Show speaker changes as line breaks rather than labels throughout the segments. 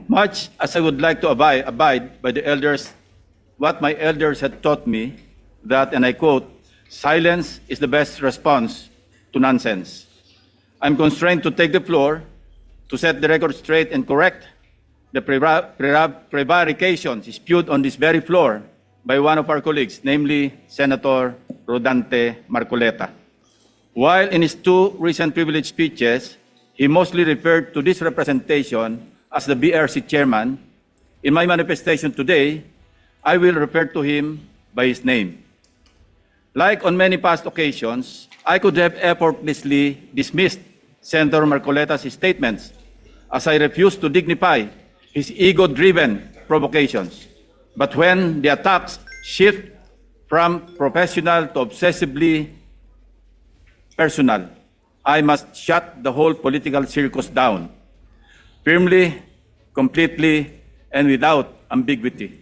Much as I would like to abide by the elders, what my elders had taught me, that, and I quote, silence is the best response to nonsense. I'm constrained to take the floor to set the record straight and correct the prevarications spewed on this very floor by one of our colleagues, namely Senator Rodante Marcoleta. While in his two recent privilege speeches, he mostly referred to this representation as the BRC chairman, in my manifestation today, I will refer to him by his name. Like on many past occasions, I could have effortlessly dismissed Senator Marcoleta's statements as I refuse to dignify his ego-driven provocations. But when the attacks shift from professional to obsessively personal, I must shut the whole political circus down, firmly, completely, and without ambiguity.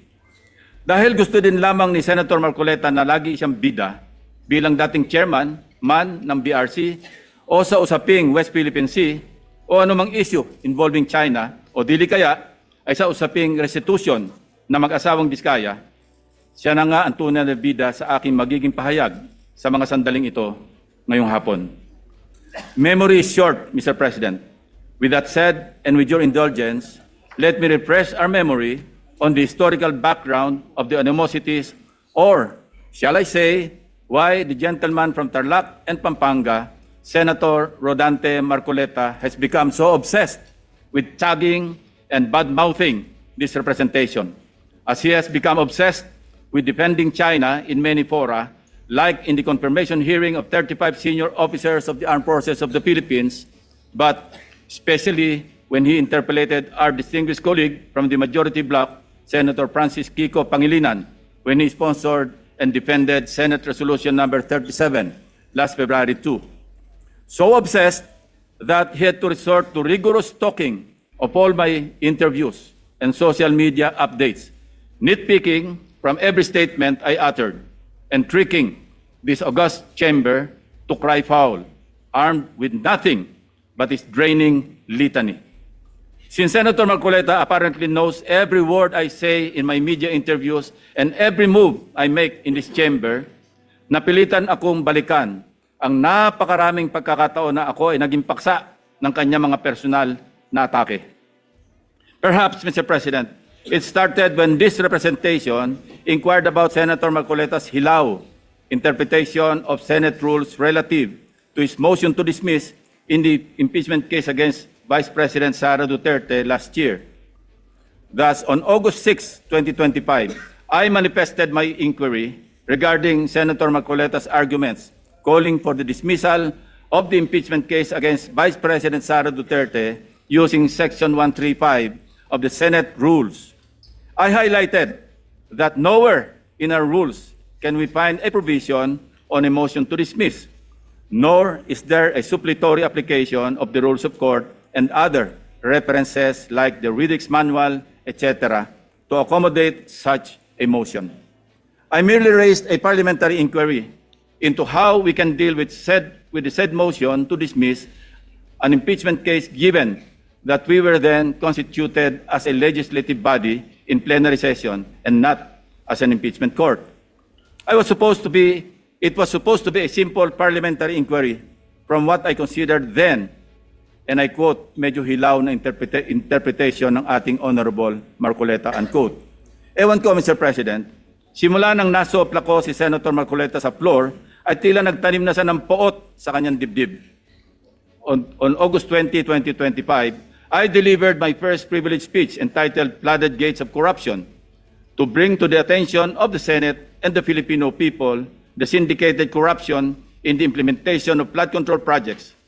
Dahil gusto din lamang ni Senator Marcoleta na lagi siyang bida bilang dating chairman man ng BRC o sa usaping West Philippine Sea o anumang issue involving China o dili kaya ay sa usaping restitution na mag-asawang Diskaya, siya na nga ang tunay na bida sa aking magiging pahayag sa mga sandaling ito ngayong hapon. Memory is short, Mr. President. With that said, and with your indulgence, let me refresh our memory on the historical background of the animosities, or shall I say, why the gentleman from Tarlac and Pampanga, Senator Rodante Marcoleta, has become so obsessed with tagging and bad-mouthing this representation, as he has become obsessed with defending China in many fora, like in the confirmation hearing of 35 senior officers of the Armed Forces of the Philippines, but especially when he interpolated our distinguished colleague from the majority bloc, Senator Francis Kiko Pangilinan, when he sponsored and defended Senate Resolution number 37 last February 2. So obsessed that he had to resort to rigorous stalking of all my interviews and social media updates, nitpicking from every statement I uttered, and tricking this august chamber to cry foul, armed with nothing but his draining litany. Since Senator Marcoleta apparently knows every word I say in my media interviews and every move I make in this chamber, napilitan akong balikan ang napakaraming pagkakataon na ako ay naging paksa ng kanyang mga personal na atake. Perhaps, Mr. President, it started when this representation inquired about Senator Marcoleta's hilaw interpretation of Senate rules relative to his motion to dismiss in the impeachment case against Vice President Sara Duterte last year. Thus, on August 6, 2025, I manifested my inquiry regarding Senator Marcoleta's arguments calling for the dismissal of the impeachment case against Vice President Sara Duterte using Section 135 of the Senate rules. I highlighted that nowhere in our rules can we find a provision on a motion to dismiss, nor is there a suppletory application of the rules of court and other references like the Riddick's Manual, etc., to accommodate such a motion. I merely raised a parliamentary inquiry into how we can deal with the said motion to dismiss an impeachment case, given that we were then constituted as a legislative body in plenary session and not as an impeachment court. It was supposed to be a simple parliamentary inquiry from what I considered then, and I quote, medyo hilaw na interpretation ng ating Honorable Marcoleta, unquote. Ewan ko, Mr. President, simula nang nasopla ko si Senator Marcoleta sa floor, ay tila nagtanim na siya ng poot sa kanyang dibdib. On August 20, 2025, I delivered my first privilege speech entitled Flooded Gates of Corruption to bring to the attention of the Senate and the Filipino people the syndicated corruption in the implementation of flood control projects.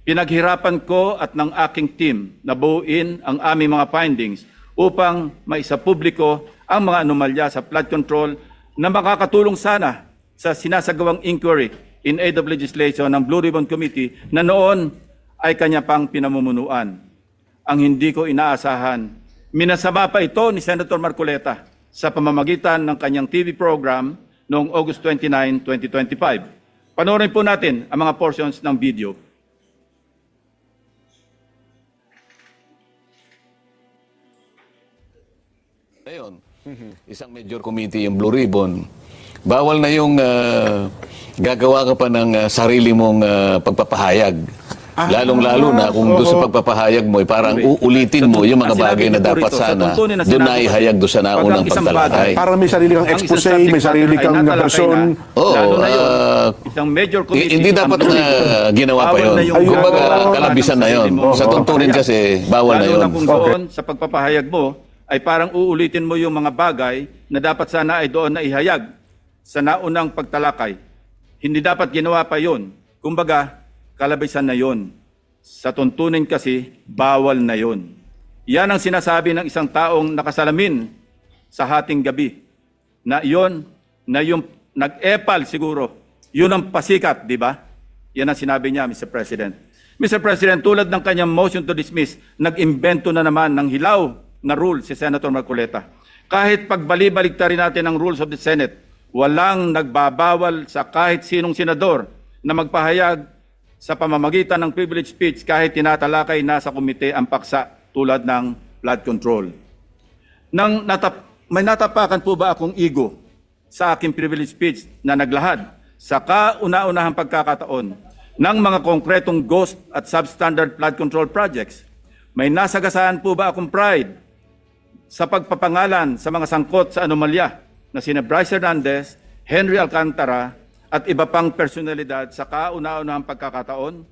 Pinaghirapan ko at ng aking team na buuin ang aming mga findings upang maisapubliko ang mga anomalya sa flood control na makakatulong sana sa sinasagawang inquiry in aid of legislation ng Blue Ribbon Committee na noon ay kanya pang pinamumunuan. Ang hindi ko inaasahan, minasama pa ito ni Senator Marcoleta sa pamamagitan ng kanyang TV program noong August 29, 2025. Panoorin po natin ang mga portions ng video.
Ngayon, isang major committee, yung Blue Ribbon, bawal na yung gagawa ka pa ng sarili mong pagpapahayag. Lalong-lalo na kung doon sa pagpapahayag mo, parang uulitin mo yung mga bagay na dapat sana doon na ihayag doon sa naunang pagtalakay.
Parang may sarili kang expose, may sarili kang version.
Oo,
isang major committee.
hindi dapat na ginawa pa yun. Kumbaga, kalabisan na yun. Sa tuntunin kasi, bawal na yun.
Lalo na kung doon sa pagpapahayag mo, ay parang uulitin mo yung mga bagay na dapat sana ay doon na ihayag sa naunang pagtalakay. Hindi dapat ginawa pa yun. Kumbaga, kalabisan na yun. Sa tuntunin kasi, bawal na yun. Yan ang sinasabi ng isang taong nakasalamin sa hating gabi. Na yung nag-epal siguro, yun ang pasikat, di ba? Yan ang sinabi niya, Mr. President. Mr. President, tulad ng kanyang motion to dismiss, nag-imbento na naman ng hilaw na rule si Senator Marcoleta. Kahit pagbali-baliktarin natin ang rules of the Senate, walang nagbabawal sa kahit sinong senador na magpahayag sa pamamagitan ng privilege speech kahit tinatalakay na sa komite ang paksa tulad ng flood control. May natapakan po ba akong ego sa aking privilege speech na naglahad sa kauna-unahang pagkakataon ng mga konkretong ghost at substandard flood control projects? May nasagasaan po ba akong pride sa pagpapangalan sa mga sangkot sa anomalya na sina Bryce Hernandez, Henry Alcantara, at iba pang personalidad sa kauna-unahang pagkakataon?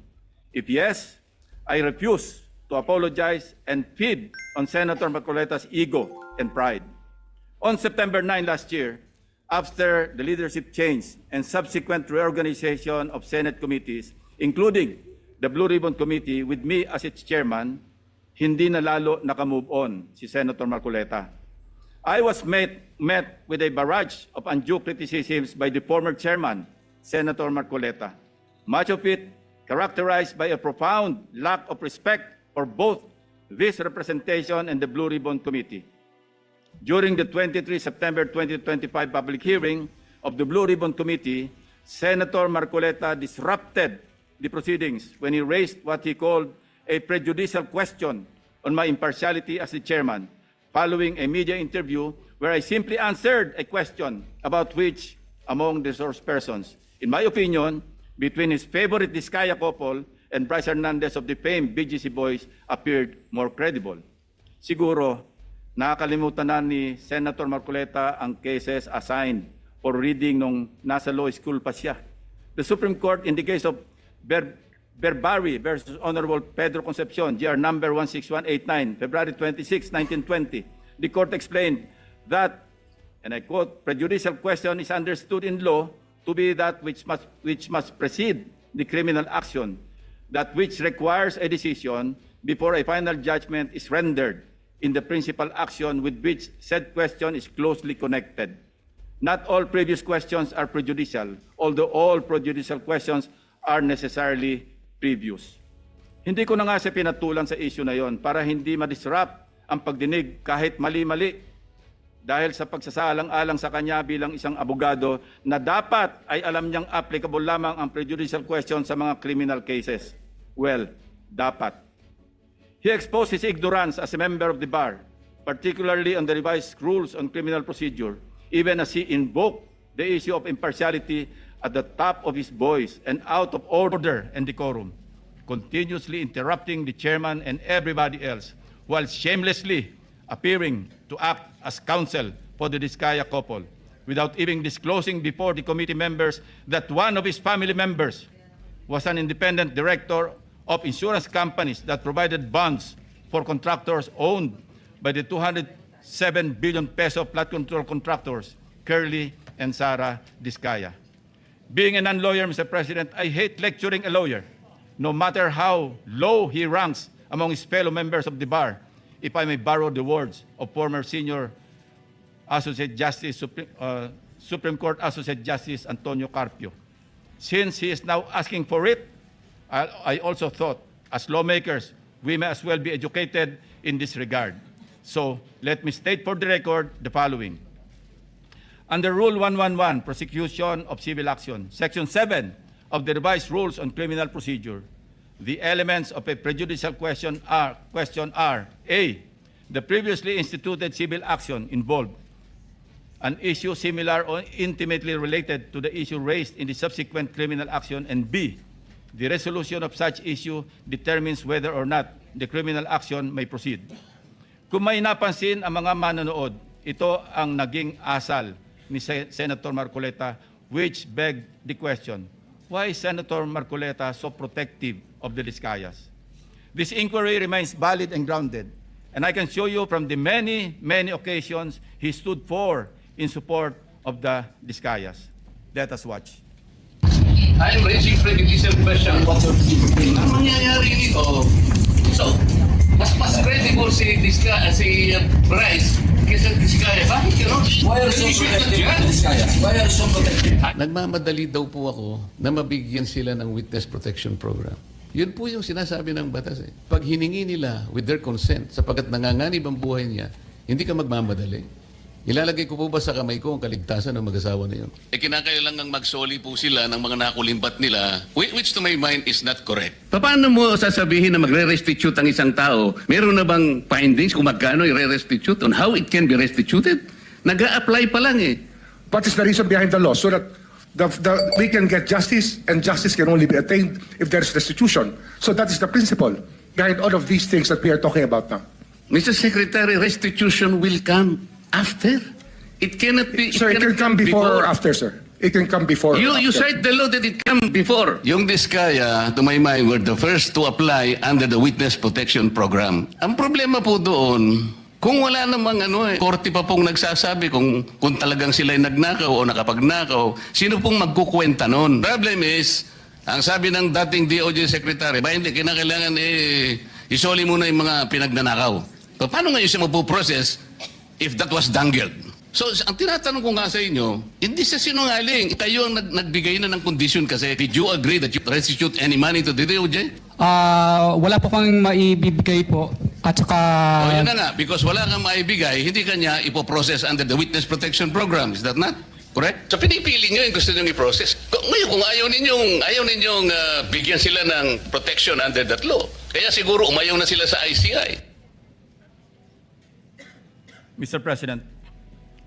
If yes, I refuse to apologize and feed on Senator Marcoleta's ego and pride. On September 9 last year, after the leadership change and subsequent reorganization of Senate committees, including the Blue Ribbon Committee with me as its chairman, hindi na lalo nakamove on si Senator Marcoleta. I was met with a barrage of undue criticisms by the former chairman, Senator Marcoleta, much of it characterized by a profound lack of respect for both this representation and the Blue Ribbon Committee. During the 23 September 2025 public hearing of the Blue Ribbon Committee, Senator Marcoleta disrupted the proceedings when he raised what he called a prejudicial question on my impartiality as the chairman, following a media interview where I simply answered a question about which among the source persons, in my opinion, between his favorite Diskaya couple and Bryce Hernandez of the famed BGC Boys appeared more credible. Siguro, nakakalimutan na ni Senator Marcoleta ang cases assigned for reading nung nasa law school pa siya. The Supreme Court in the case of Berbari versus Honorable Pedro Concepcion, GR number 16189, February 26, 1920, the court explained that, and I quote, prejudicial question is understood in law to be that which must precede the criminal action, that which requires a decision before a final judgment is rendered in the principal action with which said question is closely connected. Not all previous questions are prejudicial, although all prejudicial questions are necessarily previous. Hindi ko na nga siya pinatulan sa issue na yon para hindi ma-disrupt ang pagdinig kahit mali-mali dahil sa pagsasalang-alang sa kanya bilang isang abogado na dapat ay alam niyang applicable lamang ang prejudicial question sa mga criminal cases. Well, dapat. He exposed his ignorance as a member of the bar, particularly on the revised rules on criminal procedure, even as he invoked the issue of impartiality at the top of his voice and out of order and decorum, continuously interrupting the chairman and everybody else, while shamelessly appearing to act as counsel for the Diskaya couple, without even disclosing before the committee members that one of his family members was an independent director of insurance companies that provided bonds for contractors owned by the 207 billion peso flood control contractors, Curly and Sara Diskaya. Being a non-lawyer, Mr. President, I hate lecturing a lawyer, no matter how low he ranks among his fellow members of the bar, if I may borrow the words of former senior Associate Justice, Supreme Court Associate Justice Antonio Carpio. Since he is now asking for it, I also thought, as lawmakers, we may as well be educated in this regard. So let me state for the record the following. Under Rule 111, Prosecution of Civil Action, Section 7 of the Revised Rules on Criminal Procedure, the elements of a prejudicial question are A, The previously instituted civil action involved an issue similar or intimately related to the issue raised in the subsequent criminal action, and B, the resolution of such issue determines whether or not the criminal action may proceed. Kung may napansin ang mga manonood, ito ang naging asal ni Senator Marcoleta, which begged the question, why is Senator Marcoleta so protective of the Discayas? This inquiry remains valid and grounded, and I can show you from the many, many occasions he stood for in support of the Discayas. Let us watch.
I'm raising prejudicial question. Ang mangyayari nito, so, mas credible si Bryce kaysa Discaya. Bakit gano'n?
Why are you so protective of the Discayas? Why are you so protective?
Nagmamadali daw po ako na mabigyan sila ng witness protection program. Yun po yung sinasabi ng batas eh. Pag hiningi nila with their consent, sapagkat nanganganib ang buhay niya, hindi ka magmamadali. Ilalagay ko po ba sa kamay ko ang kaligtasan ng mag-asawa na yun? Kinakailangang magsoli po sila ng mga nakulimbat nila, which to my mind is not correct.
Paano mo sasabihin na magre-restitute ang isang tao? Meron na bang findings kung magkano i-restitute on how it can be restituted? Nag-a-apply pa lang eh.
What is the reason behind the law? So that we can get justice, and justice can only be attained if there is restitution. So that is the principle behind all of these things that we are talking about now.
Mr. Secretary, restitution will come after. It cannot be...
Sir, it can come before or after, sir. It can come before or
You
after.
cite the law that it come before.
Yung Discaya, to my mind, were the first to apply under the Witness Protection Program. Ang problema po doon, kung wala namang korte pa pong nagsasabi kung talagang sila'y nagnakaw o nakapagnakaw, sino pong magkukwenta nun? Problem is, ang sabi ng dating DOJ Secretary, ba hindi kinakailangan isoli muna yung mga pinagnanakaw. So, paano ngayon siya magpo-process if that was dangled? So, ang tinatanong ko nga sa inyo, hindi sa sinungaling. Kayo ang nagbigay na ng condition kasi. Did you agree that you restitute any money to the DOJ?
Wala po kang maibibigay po. At saka...
O yun na nga, because wala kang maibigay, hindi ka niya ipoprocess under the Witness Protection Program. Is that not correct? So pinipili nyo yung gusto nyo i-process. Ngayon, kung ayaw ninyong bigyan sila ng protection under that law, kaya siguro umayaw na sila sa ICI.
Mr. President,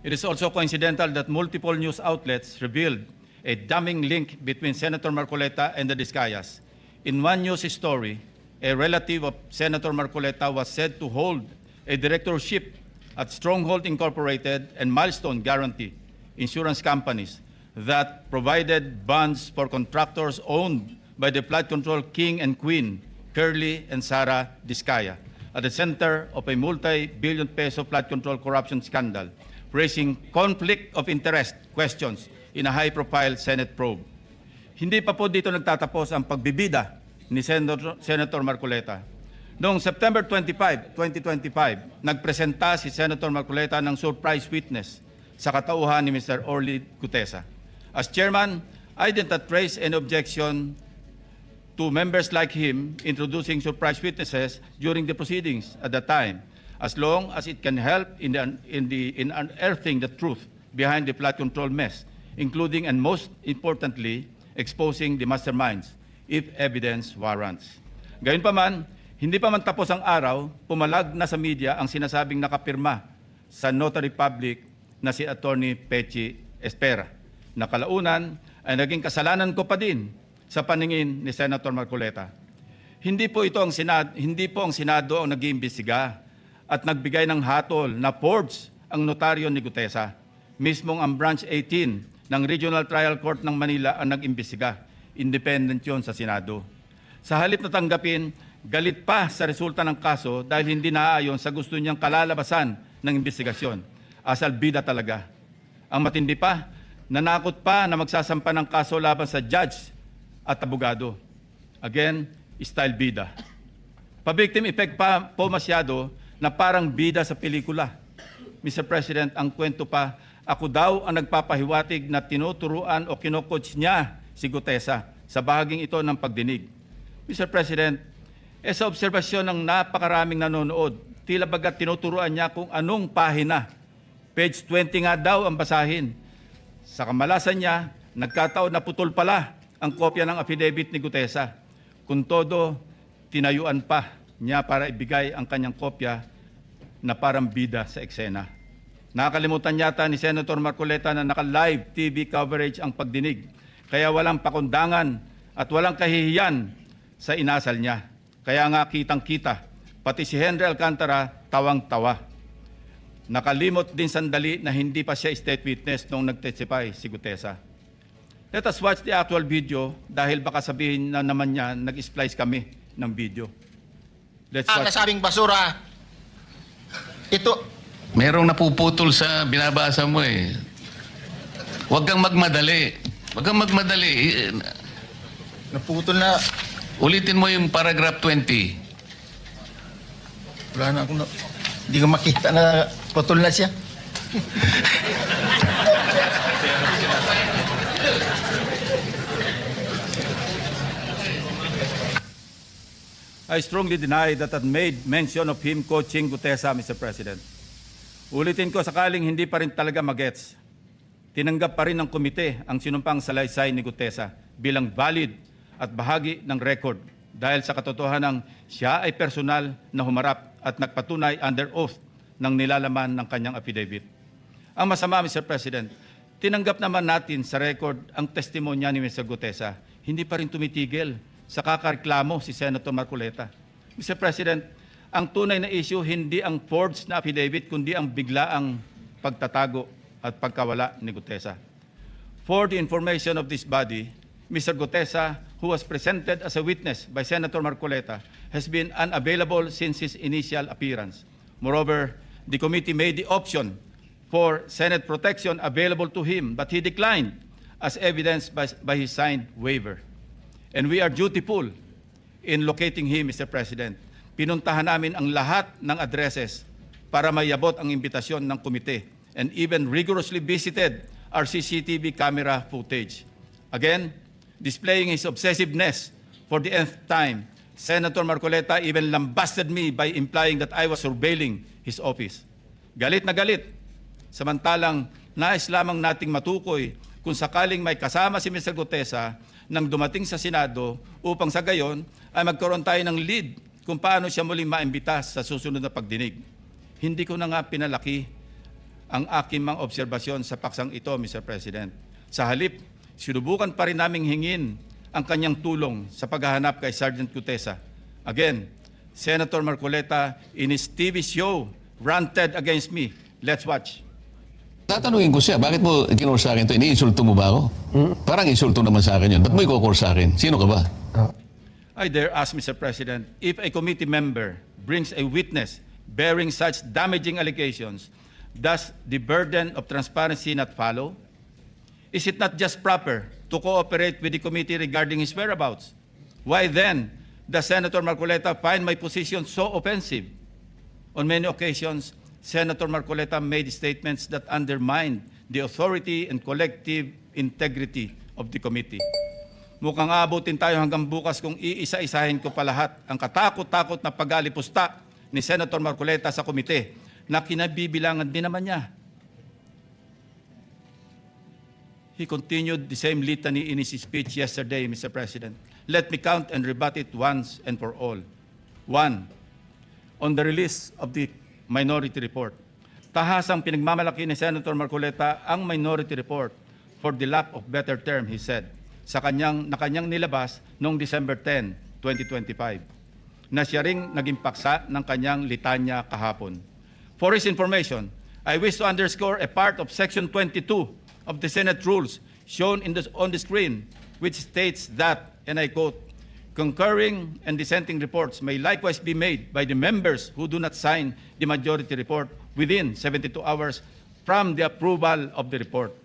it is also coincidental that multiple news outlets revealed a damning link between Senator Marcoleta and the Discayas. In one news story, a relative of Senator Marcoleta was said to hold a directorship at Stronghold Incorporated and Milestone Guarantee insurance companies that provided bonds for contractors owned by the flood control king and queen, Curly and Sarah Discaya, at the center of a multi-billion peso flood control corruption scandal, raising conflict of interest questions in a high-profile Senate probe. Hindi pa po dito nagtatapos ang pagbibida ni Senator Marcoleta. Noong September 25, 2025, nagpresenta si Senator Marcoleta ng surprise witness sa katauhan ni Mr. Orly Gutesa. As chairman, I did not raise any objection to members like him introducing surprise witnesses during the proceedings at that time, as long as it can help in unearthing the truth behind the flood control mess, including and most importantly, exposing the masterminds, if evidence warrants. Gayunpaman, hindi pa man tapos ang araw, pumalag na sa media ang sinasabing nakapirma sa notary public na si Attorney Pechi Espera. Nakalaunan ay naging kasalanan ko pa din sa paningin ni Senator Marcoleta. Hindi po ang Senado ang nag-iimbestiga at nagbigay ng hatol na forged ang notaryo ni Gutesa. Mismong ang Branch 18 ng Regional Trial Court ng Manila ang nag-imbestiga. Independent yon sa Senado. Sa halip na tanggapin, galit pa sa resulta ng kaso dahil hindi naaayon sa gusto niyang kalalabasan ng investigasyon. Asal bida talaga. Ang matindi pa, nanakot pa na magsasampa ng kaso laban sa judge at abogado. Again, style bida. Pa-victim effect pa po masyado na parang bida sa pelikula. Mr. President, ang kwento pa, ako daw ang nagpapahiwatig na tinuturuan o kinocoach niya si Gutesa sa bahaging ito ng pagdinig. Mr. President, sa obserbasyon ng napakaraming nanonood, tila bagat tinuturuan niya kung anong pahina. Page 20 nga daw ang basahin. Sa kamalasan niya, nagkataon na putol pala ang kopya ng affidavit ni Gutesa. Kung todo, tinayuan pa niya para ibigay ang kanyang kopya na parang bida sa eksena. Nakakalimutan yata ni Senator Marcoleta na naka-live TV coverage ang pagdinig, kaya walang pakundangan at walang kahihiyan sa inasal niya. Kaya nga kitang-kita, pati si Henry Alcantara tawang-tawa. Nakalimot din sandali na hindi pa siya state witness nung nag-testify si Gutesa. Let us watch the actual video dahil baka sabihin na naman niya nag-splice kami ng video. Let's watch.
Nasabing basura, ito,
Merong napuputol sa binabasa mo eh. Huwag kang magmadali. Huwag kang magmadali.
naputol na,
Ulitin mo yung paragraph 20.
wala na akong, hindi ko makita na putol na siya.
I strongly deny that I made mention of him coaching Gutesa, Mr. President. Ulitin ko sakaling hindi pa rin talaga magets. Tinanggap pa rin ng komite ang sinumpang salaysay ni Gutesa bilang valid at bahagi ng record dahil sa katotohanan siya ay personal na humarap at nagpatunay under oath ng nilalaman ng kanyang affidavit. Ang masama, Mr. President, tinanggap naman natin sa record ang testimonya ni Mr. Gutesa. Hindi pa rin tumitigil sa kakareklamo si Senator Marcoleta. Mr. President, ang tunay na issue hindi ang forged na affidavit kundi ang biglaang pagtatago at pagkawala ni Gutesa. For the information of this body, Mr. Gutesa, who was presented as a witness by Senator Marcoleta, has been unavailable since his initial appearance. Moreover, the committee made the option for Senate protection available to him, but he declined as evidenced by his signed waiver. And we are dutiful in locating him, Mr. President. Pinuntahan namin ang lahat ng addresses para mayabot ang imbitasyon ng komite and even rigorously visited our CCTV camera footage. Again, displaying his obsessiveness for the nth time, Senator Marcoleta even lambasted me by implying that I was surveilling his office. Galit na galit. Samantalang nais lamang nating matukoy kung sakaling may kasama si Mr. Gutesa nang dumating sa Senado upang sa gayon ay magkaroon tayo ng lead kung paano siya muling maimbitas sa susunod na pagdinig. Hindi ko na nga pinalaki ang aking mga obserbasyon sa paksang ito, Mr. President. Sa halip, sinubukan pa rin naming hingin ang kanyang tulong sa paghahanap kay Sergeant Gutesa. Again, Senator Marcoleta in his TV show ranted against me. Let's watch.
Tatanungin ko siya, bakit mo kinur sa akin ito? Iniinsulto mo ba ako? Parang insulto naman sa akin yun. Ba't mo ikukor sa akin? Sino ka ba?
I dare ask, Mr. President, if a committee member brings a witness bearing such damaging allegations, does the burden of transparency not follow? Is it not just proper to cooperate with the committee regarding his whereabouts? Why then does Senator Marcoleta find my position so offensive? On many occasions, Senator Marcoleta made statements that undermined the authority and collective integrity of the committee. Mukhang aabutin tayo hanggang bukas kung iisa-isahin ko pa lahat ang katakot-takot na pag-alipusta ni Senator Marcoleta sa komite na kinabibilangan din naman niya. He continued the same litany in his speech yesterday, Mr. President. Let me count and rebut it once and for all. 1. On the release of the minority report. Tahasang pinagmamalaki ni Senator Marcoleta ang minority report for the lack of better term, he said, na kanyang nilabas noong December 10, 2025, na siya ring naging paksa ng kanyang litanya kahapon. For his information, I wish to underscore a part of Section 22 of the Senate rules shown on the screen, which states that, and I quote, concurring and dissenting reports may likewise be made by the members who do not sign the majority report within 72 hours from the approval of the report.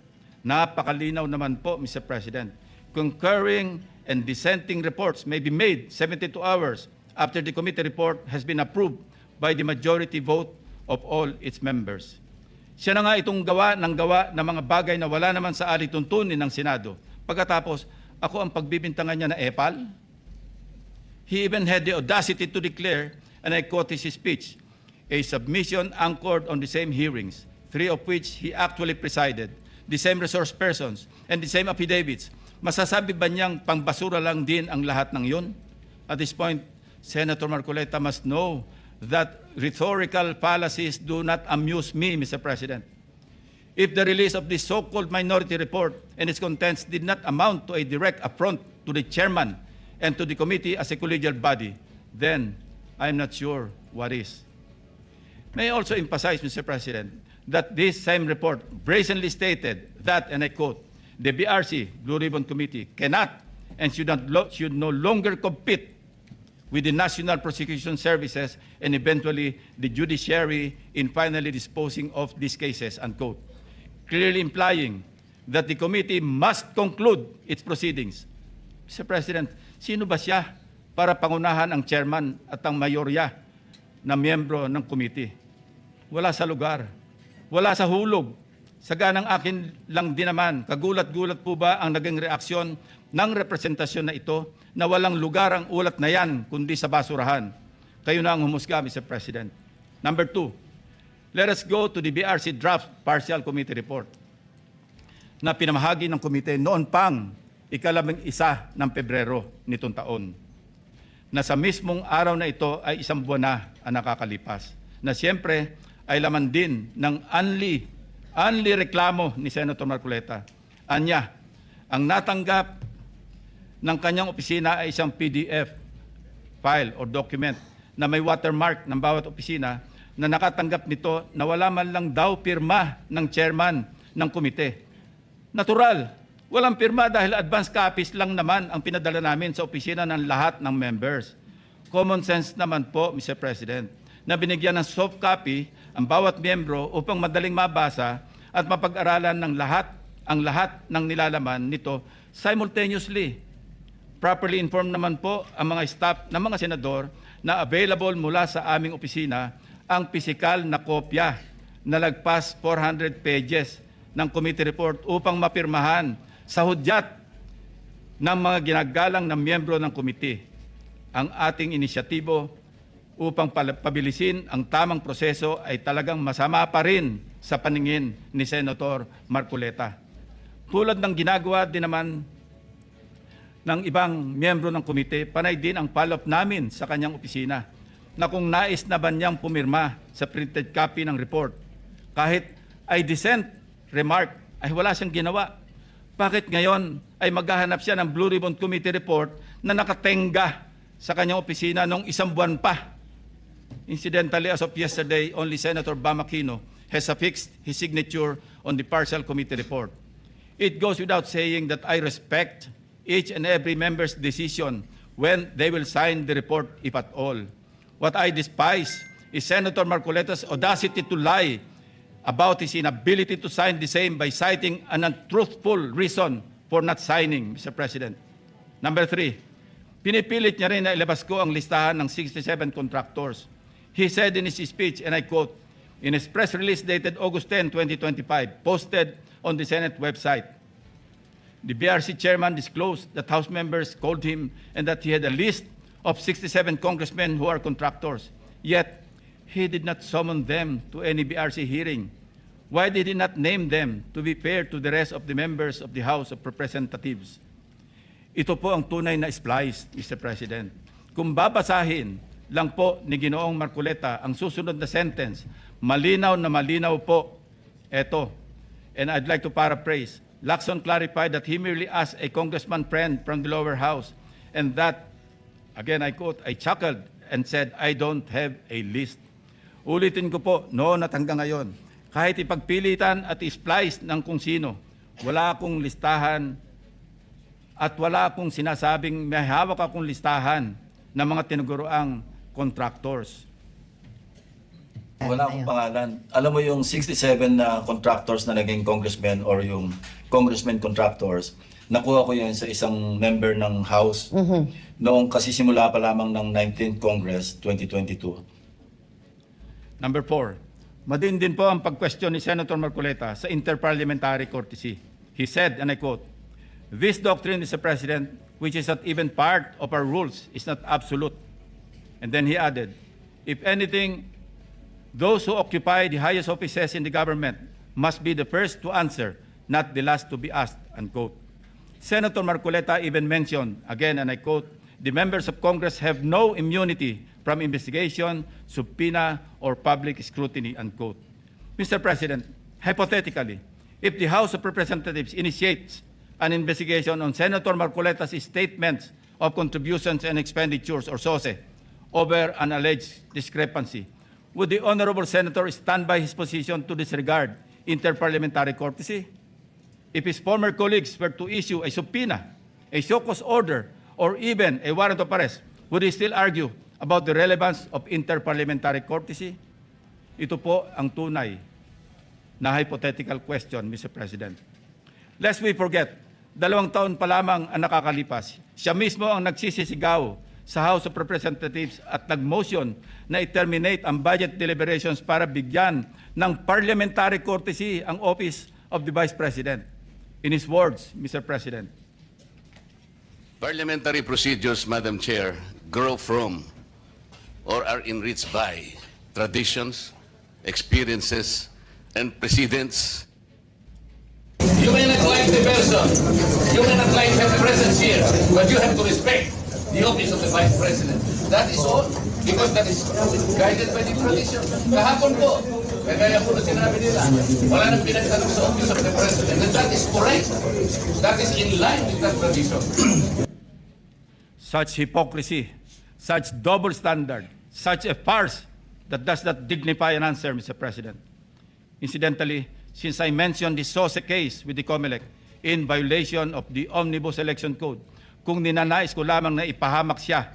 Napakalinaw naman po, Mr. President. Concurring and dissenting reports may be made 72 hours after the committee report has been approved by the majority vote of all its members. Siya na nga itong gawa ng mga bagay na wala naman sa alituntunin ng Senado. Pagkatapos, ako ang pagbibintangan niya na epal. He even had the audacity to declare, and I quote his speech, a submission anchored on the same hearings, 3 of which he actually presided, the same resource persons, and the same affidavits. Masasabi ba niyang pangbasura lang din ang lahat ng yun? At this point, Senator Marcoleta must know that rhetorical fallacies do not amuse me, Mr. President. If the release of this so-called minority report and its contents did not amount to a direct affront to the chairman and to the committee as a collegial body, then I'm not sure what is. May I also emphasize, Mr. President, that this same report brazenly stated that, and I quote, the BRC, Blue Ribbon Committee, cannot and should no longer compete with the National Prosecution Services and eventually the judiciary in finally disposing of these cases, unquote. Clearly implying that the committee must conclude its proceedings. Mr. President, sino ba siya para pangunahan ang chairman at ang mayorya na miyembro ng committee? Wala sa lugar, wala sa hulog. Saganang akin lang din naman, kagulat-gulat po ba ang naging reaksyon ng representasyon na ito na walang lugar ang ulat na yan kundi sa basurahan? Kayo na ang humusga, Mr. President. Number 2, let us go to the BRC draft partial committee report na pinamahagi ng komite noon pang ika-11 ng Pebrero nitong taon. Na sa mismong araw na ito ay isang buwan na ang nakakalipas. Na siyempre ay laman din ng only reklamo ni Senator Marcoleta. Anya, ang natanggap ng kanyang opisina ay isang PDF file or document na may watermark ng bawat opisina na nakatanggap nito na wala man lang daw pirma ng chairman ng komite. Natural, walang pirma dahil advance copies lang naman ang pinadala namin sa opisina ng lahat ng members. Common sense naman po, Mr. President, na binigyan ng soft copy ang bawat miyembro upang madaling mabasa at mapag-aralan ng ang lahat ng nilalaman nito simultaneously. Properly informed naman po ang mga staff ng mga senador na available mula sa aming opisina ang pisikal na kopya na lagpas 400 pages ng committee report upang mapirmahan sa hudyat ng mga ginagalang na miyembro ng komite. Ang ating inisyatibo upang pabilisin ang tamang proseso ay talagang masama pa rin sa paningin ni Senator Marcoleta. Tulad ng ginagawa din naman ng ibang miyembro ng komite, panay din ang follow-up namin sa kanyang opisina na kung nais na ba niyang pumirma sa printed copy ng report. Kahit ay dissent remark ay wala siyang ginawa. Bakit ngayon ay maghahanap siya ng Blue Ribbon Committee report na nakatenga sa kanyang opisina nung isang buwan pa? Incidentally, as of yesterday, only Senator Bam Aquino has affixed his signature on the partial committee report. It goes without saying that I respect each and every member's decision when they will sign the report, if at all. What I despise is Senator Marcoleta's audacity to lie about his inability to sign the same by citing an untruthful reason for not signing, Mr. President. Number 3, pinipilit niya rin na ilabas ko ang listahan ng 67 contractors. He said in his speech, and I quote, in his press release dated August 10, 2025, posted on the Senate website, the BRC chairman disclosed that House members called him and that he had a list of 67 congressmen who are contractors. Yet, he did not summon them to any BRC hearing. Why did he not name them to be fair to the rest of the members of the House of Representatives? Ito po ang tunay na splice, Mr. President. Kung babasahin lang po ni Ginoong Marcoleta ang susunod na sentence, malinaw na malinaw po ito. And I'd like to paraphrase. Lacson clarified that he merely asked a congressman friend from the lower house and that, again I quote, I chuckled and said, I don't have a list. Ulitin ko po, noon at hanggang ngayon, kahit ipagpilitan at isplice ng kung sino, wala akong listahan at wala akong sinasabing may hawak akong listahan ng mga tinuguroang contractors.
Wala akong pangalan. Alam mo yung 67 na contractors na naging congressmen or yung congressmen contractors, nakuha ko yan sa isang member ng House noong kasisimula pa lamang ng 19th Congress 2022.
Number 4, madin din po ang pag-question ni Senator Marcoleta sa interparliamentary courtesy. He said, and I quote, this doctrine, Mr. President, which is not even part of our rules, is not absolute. And then he added, if anything, those who occupy the highest offices in the government must be the first to answer, not the last to be asked, unquote. Senator Marcoleta even mentioned, again, and I quote, the members of Congress have no immunity from investigation, subpoena, or public scrutiny, unquote. Mr. President, hypothetically, if the House of Representatives initiates an investigation on Senator Marcoleta's statements of contributions and expenditures, or SOSE, over an alleged discrepancy, would the Honorable Senator stand by his position to disregard interparliamentary courtesy? If his former colleagues were to issue a subpoena, a show cause order, or even a warrant of arrest, would he still argue about the relevance of interparliamentary courtesy? Ito po ang tunay na hypothetical question, Mr. President. Lest we forget, 2 taon pa lamang ang nakakalipas. Siya mismo ang nagsisisigaw sa House of Representatives at nag-motion na i-terminate ang budget deliberations para bigyan ng parliamentary courtesy ang Office of the Vice President. In his words, Mr. President,
Parliamentary procedures, Madam Chair, grow from or are enriched by traditions, experiences, and precedents.
You may not like the person, you may not like her presence here, but you have to respect the office of the Vice President. That is all, because that is guided by the tradition. Kahapon po, kagaya po na sinabi nila, wala nang pinagtanong sa office of the President, and that is correct. That is in line with that tradition.
such hypocrisy, such double standard, such a farce that does not dignify an answer, Mr. President. Incidentally, since I mentioned the SOSE case with the COMELEC in violation of the Omnibus Election Code, kung ninanais ko lamang na ipahamak siya,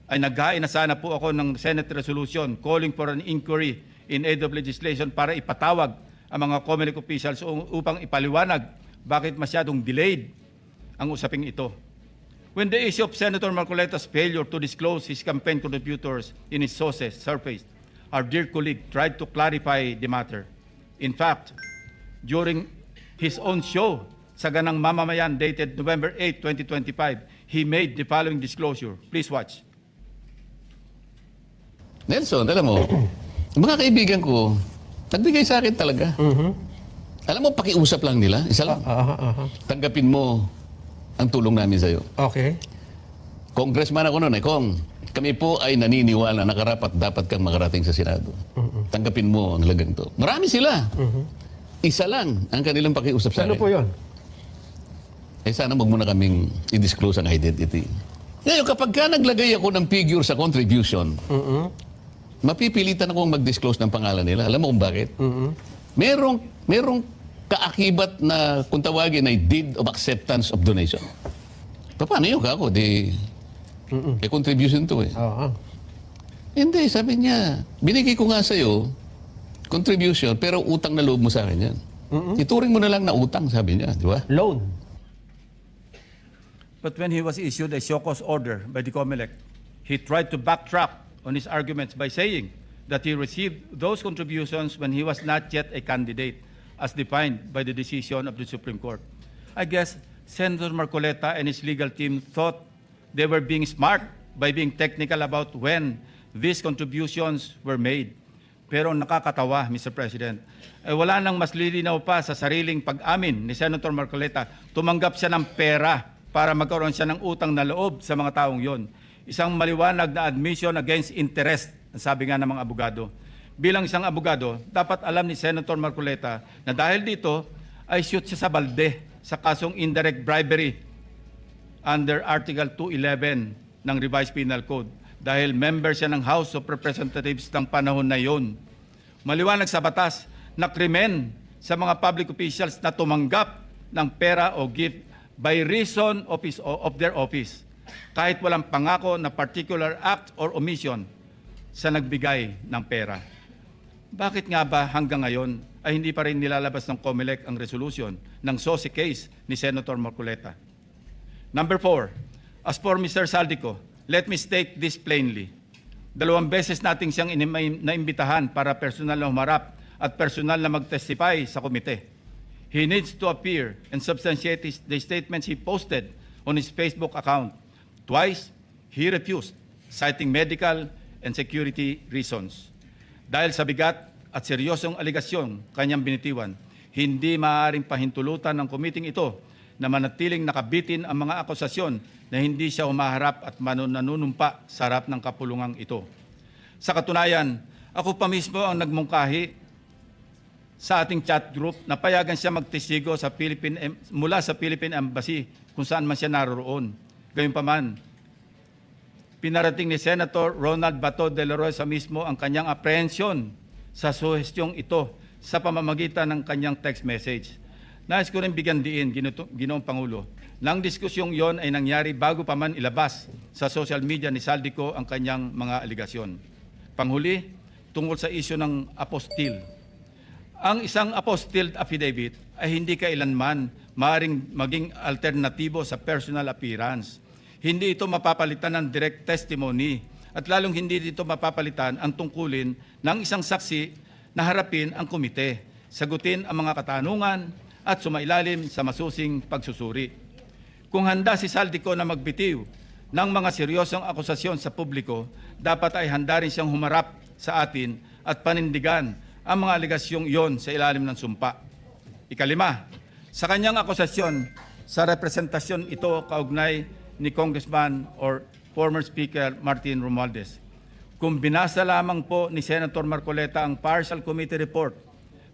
ay naghain na sana po ako ng Senate resolution calling for an inquiry in aid of legislation para ipatawag ang mga COMELEC officials upang ipaliwanag bakit masyadong delayed ang usaping ito. When the issue of Senator Marcoleta's failure to disclose his campaign contributors in his sources surfaced, our dear colleague tried to clarify the matter. In fact, during his own show, sa Ganang Mamamayan, dated November 8, 2025, he made the following disclosure. Please watch.
Nelson, alam mo, mga kaibigan ko, nagbigay sa akin talaga. Alam mo, pakiusap lang nila, isa lang. Tanggapin mo ang tulong namin sa'yo.
Okay.
Congressman ako noon, Kong, kami po ay naniniwala na karapat dapat kang makarating sa Senado. Tanggapin mo ang lagang to. Marami sila. Isa lang ang kanilang pakiusap sa akin.
Ano po yun?
Eh sana wag mo na kaming i-disclose ang identity. Ngayon, kapag ka naglagay ako ng figure sa contribution, mapipilitan akong mag-disclose ng pangalan nila. Alam mo kung bakit? Merong kaakibat na kung tawagin ay deed of acceptance of donation. Paano yun kako? May contribution to eh. Hindi, sabi niya, binigay ko nga sa'yo contribution, pero utang na loob mo sa akin yan. Ituring mo na lang na utang, sabi niya, di ba?
Loan.
But when he was issued a show cause order by the COMELEC, he tried to backtrack on his arguments by saying that he received those contributions when he was not yet a candidate, as defined by the decision of the Supreme Court. I guess Senator Marcoleta and his legal team thought they were being smart by being technical about when these contributions were made. Pero nakakatawa, Mr. President, wala nang mas lilinaw pa sa sariling pag-amin ni Senator Marcoleta. Tumanggap siya ng pera para magkaroon siya ng utang na loob sa mga taong yon. Isang maliwanag na admission against interest, ang sabi nga ng mga abogado. Bilang isang abogado, dapat alam ni Senator Marcoleta na dahil dito ay shoot siya sa balde sa kasong indirect bribery under Article 211 ng Revised Penal Code dahil member siya ng House of Representatives ng panahon na yon. Maliwanag sa batas na krimen sa mga public officials na tumanggap ng pera o gift by reason of their office kahit walang pangako na particular act or omission sa nagbigay ng pera. Bakit nga ba hanggang ngayon ay hindi pa rin nilalabas ng COMELEC ang resolution ng SOSE case ni Senator Marcoleta? Number 4, as for Mr. Saldico, let me state this plainly. 2 beses nating siyang naimbitahan para personal na humarap at personal na mag-testify sa komite. He needs to appear and substantiate the statements he posted on his Facebook account. Twice, he refused, citing medical and security reasons. Dahil sa bigat at seryosong aligasyon kanyang binitiwan, hindi maaaring pahintulutan ng komiting ito na manatiling nakabitin ang mga akusasyon na hindi siya humaharap at nanunumpa sa harap ng kapulungang ito. Sa katunayan, ako pa mismo ang nagmungkahi sa ating chat group na payagan siya magtestigo sa mula sa Philippine Embassy kung saan man siya naroroon. Gayunpaman, pinarating ni Senator Ronald Bato de la Rosa mismo ang kanyang apprehension sa suhestyong ito sa pamamagitan ng kanyang text message. Nais ko rin bigyan diin, Ginoong Pangulo, nang diskusyong yon ay nangyari bago pa man ilabas sa social media ni Saldico ang kanyang mga aligasyon. Panghuli, tungkol sa isyu ng apostille. Ang isang apostille affidavit ay hindi kailanman maaaring maging alternatibo sa personal appearance. Hindi ito mapapalitan ng direct testimony at lalong hindi dito mapapalitan ang tungkulin ng isang saksi na harapin ang komite, sagutin ang mga katanungan at sumailalim sa masusing pagsusuri. Kung handa si Saldico na magbitiw ng mga seryosong akusasyon sa publiko, dapat ay handa rin siyang humarap sa atin at panindigan ang mga aligasyong iyon sa ilalim ng sumpa. Ikalima, sa kanyang akusasyon sa representasyon ito kaugnay ni Congressman or former Speaker Martin Romualdez. Kung binasa lamang po ni Senator Marcoleta ang partial committee report,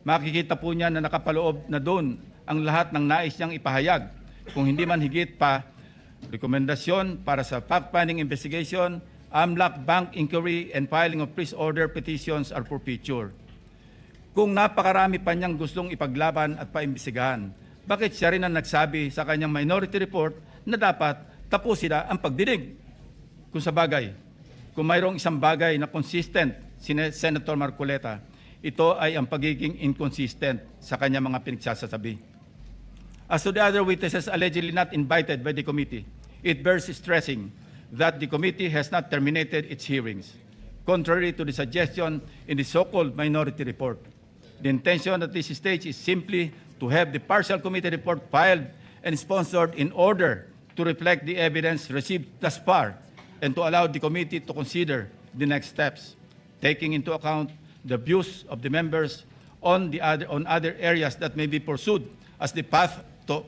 makikita po niya na nakapaloob na doon ang lahat ng nais niyang ipahayag. Kung hindi man higit pa, rekomendasyon para sa fact-finding investigation, AMLAC bank inquiry and filing of freeze order petitions are for future. Kung napakarami pa niyang gustong ipaglaban at paimbestigahan, bakit siya rin ang nagsabi sa kanyang minority report na dapat tapusin na ang pagdinig? Kung sa bagay, kung mayroong isang bagay na consistent si Senator Marcoleta, ito ay ang pagiging inconsistent sa kanyang mga pinagsasasabi. As to the other witnesses allegedly not invited by the committee, it bears stressing that the committee has not terminated its hearings, contrary to the suggestion in the so-called minority report. The intention at this stage is simply to have the partial committee report filed and sponsored in order to reflect the evidence received thus far and to allow the committee to consider the next steps, taking into account the views of the members on other areas that may be pursued as the path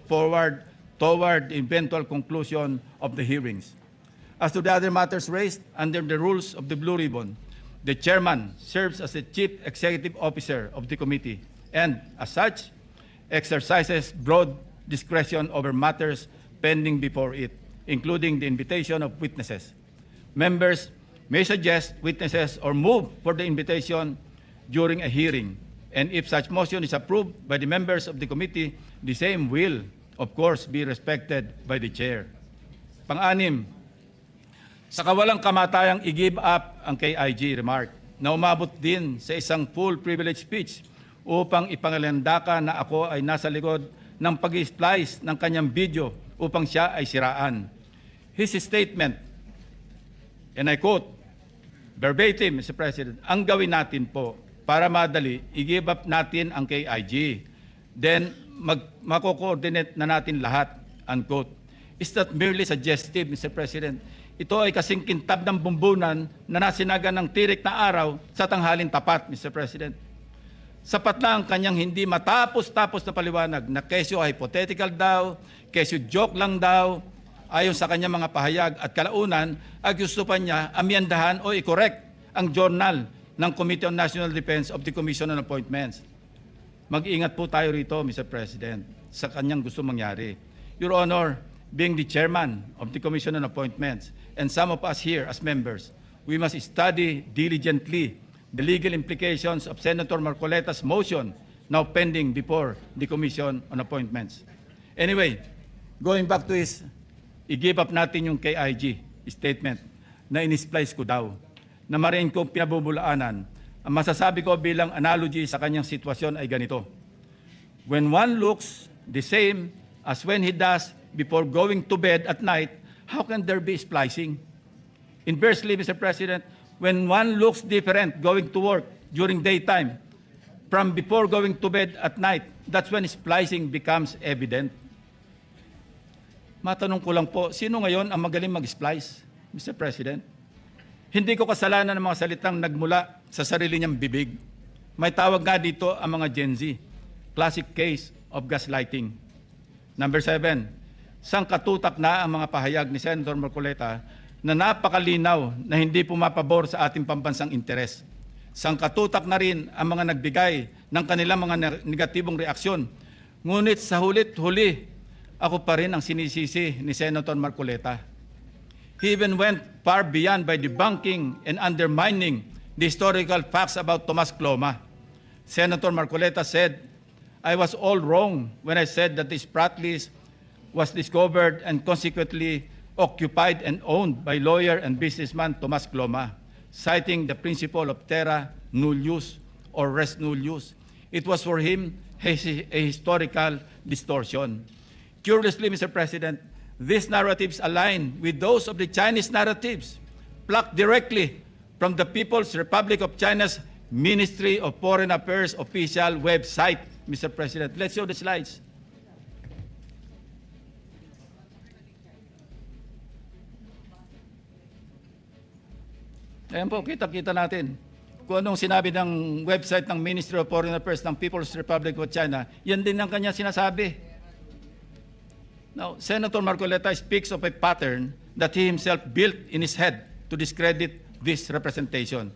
forward toward the eventual conclusion of the hearings. As to the other matters raised under the rules of the Blue Ribbon, the chairman serves as the chief executive officer of the committee and, as such, exercises broad discretion over matters pending before it, including the invitation of witnesses. Members may suggest witnesses or move for the invitation during a hearing, and if such motion is approved by the members of the committee, the same will, of course, be respected by the chair. Pang-anim, sa kawalang kamatayang i-give up ang KIG remark na umabot din sa isang full privilege speech upang ipangalandaka na ako ay nasa likod ng pag-splice ng kanyang video upang siya ay siraan. His statement, and I quote, verbatim, Mr. President, ang gawin natin po para madali, i-give up natin ang KIG. Then, mako-coordinate na natin lahat, unquote. Is that merely suggestive, Mr. President? Ito ay kasing kintab ng bumbunan na nasinagan ng tirik na araw sa tanghalin tapat, Mr. President. Sapat na ang kanyang hindi matapos-tapos na paliwanag na kesyo hypothetical daw, kesyo joke lang daw, ayon sa kanyang mga pahayag at kalaunan ay gusto pa niya amyandahan o i-correct ang journal ng Committee on National Defense of the Commission on Appointments. Mag-iingat po tayo rito, Mr. President, sa kanyang gusto mangyari. Your Honor, being the chairman of the Commission on Appointments, and some of us here as members, we must study diligently the legal implications of Senator Marcoleta's motion now pending before the Commission on Appointments. Anyway, going back to his, i-give up natin yung KIG statement na in-splice ko daw, na marin kong pinabubulaanan. Ang masasabi ko bilang analogy sa kanyang sitwasyon ay ganito. When one looks the same as when he does before going to bed at night, how can there be splicing? Inversely, Mr. President, when one looks different going to work during daytime from before going to bed at night, that's when splicing becomes evident. Matanong ko lang po, sino ngayon ang magaling mag-splice, Mr. President? Hindi ko kasalanan ng mga salitang nagmula sa sarili niyang bibig. May tawag nga dito ang mga Gen Z, classic case of gaslighting. Number 7, sangkatutak na ang mga pahayag ni Senator Marcoleta na napakalinaw na hindi pumapabor sa ating pambansang interes. Sangkatutak na rin ang mga nagbigay ng kanilang mga negatibong reaksyon. Ngunit sa hulit-huli, ako pa rin ang sinisisi ni Senator Marcoleta. He even went far beyond by debunking and undermining the historical facts about Tomas Cloma. Senator Marcoleta said, I was all wrong when I said that this frat list was discovered and consequently occupied and owned by lawyer and businessman Tomas Cloma, citing the principle of terra nullius or res nullius. It was for him a historical distortion. Curiously, Mr. President, these narratives align with those of the Chinese narratives, plucked directly from the People's Republic of China's Ministry of Foreign Affairs official website, Mr. President. Let's show the slides. Ayan po, kita-kita natin. Kung anong sinabi ng website ng Ministry of Foreign Affairs ng People's Republic of China, yan din ang kanya sinasabi. Now, Senator Marcoleta speaks of a pattern that he himself built in his head to discredit this representation.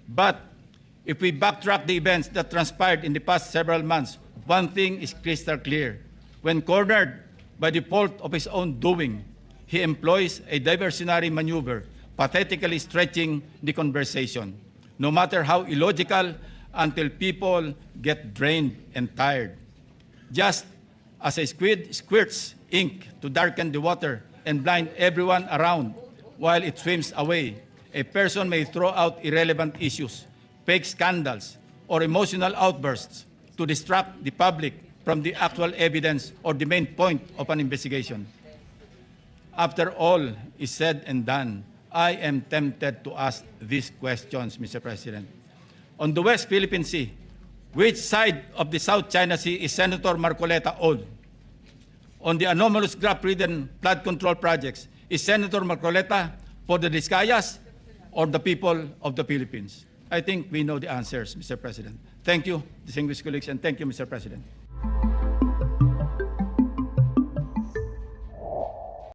But if we backtrack the events that transpired in the past several months, one thing is crystal clear. When cornered by the fault of his own doing, he employs a diversionary maneuver, pathetically stretching the conversation, no matter how illogical, until people get drained and tired. Just as a squid squirts ink to darken the water and blind everyone around while it swims away, a person may throw out irrelevant issues, fake scandals, or emotional outbursts to distract the public from the actual evidence or the main point of an investigation. After all is said and done, I am tempted to ask these questions, Mr. President. On the West Philippine Sea, which side of the South China Sea is Senator Marcoleta on? On the anomalous graft-ridden flood control projects, is Senator Marcoleta for the Discayas or the people of the Philippines? I think we know the answers, Mr. President. Thank you, distinguished colleagues, and thank you, Mr. President.